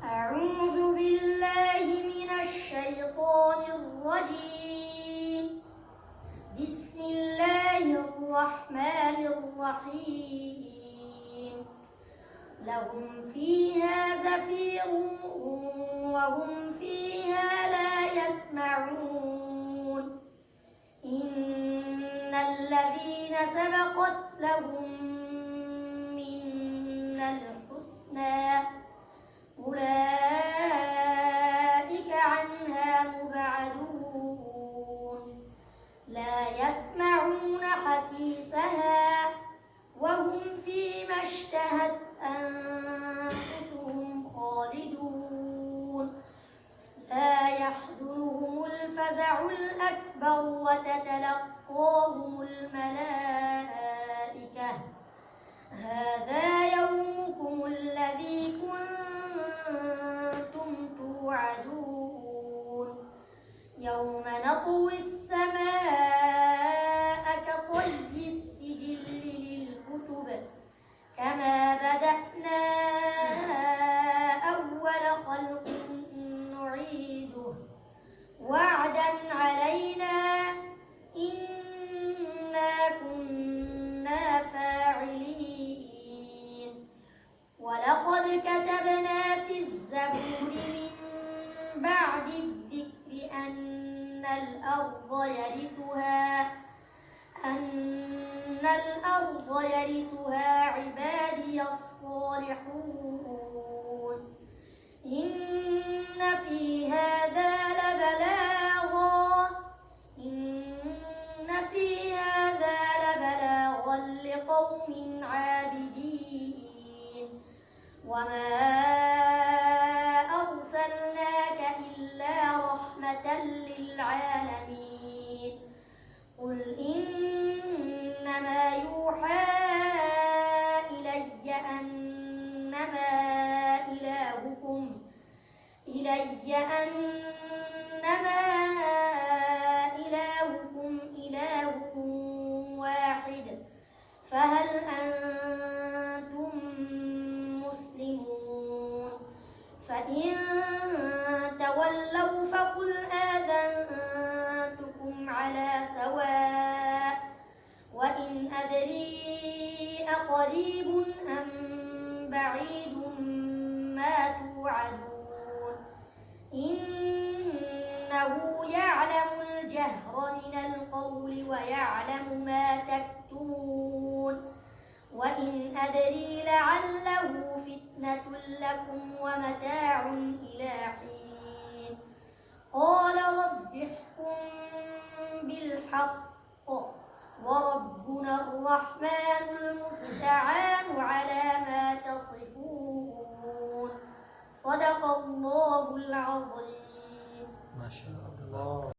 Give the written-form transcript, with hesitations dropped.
أعوذ بالله من الشيطان الرجيم. بسم الله الرحمن الرحيم. لهم فيها زفير وهم فيها لا يسمعون. إن الذين سبقت لهم منا الحسنى أولئك عنها مبعدون. لا يسمعون حسيسها وهم فيما اشتهت أنفسهم خالدون. لا يحزنهم الفزع الأكبر وتتلقاهم الملائكة هذا يومكم الذي كنتم توعدون. يوم نطوي السماء كطي السجل للكتب كما بدأنا أول خلق نعيده وعدا علينا إنا كنا فاعلين. ولقد كتبنا في الزبور من بعد الذكر أن الأرض يرثها عبادي الصالحون. إن في هذا لبلاغا لقوم عابدين. وما أرسلناك إلا رحمة للعالمين. قل إنما يوحى إلي أنما إلهكم إله واحد فهل أنتم مسلمون؟ فإن تولوا فقل آذنتكم على سواء وإن أدري أقريب أم بعيد ما توعدون. إنه يعلم الجهر من القول ويعلم ما تكتمون. وإن أدري لعله فتنة لكم ومتاع إلى حين. قال رب احكم بالحق وربنا الرحمن المستعان على ما تصفون. صدق الله العظيم. ما شاء الله.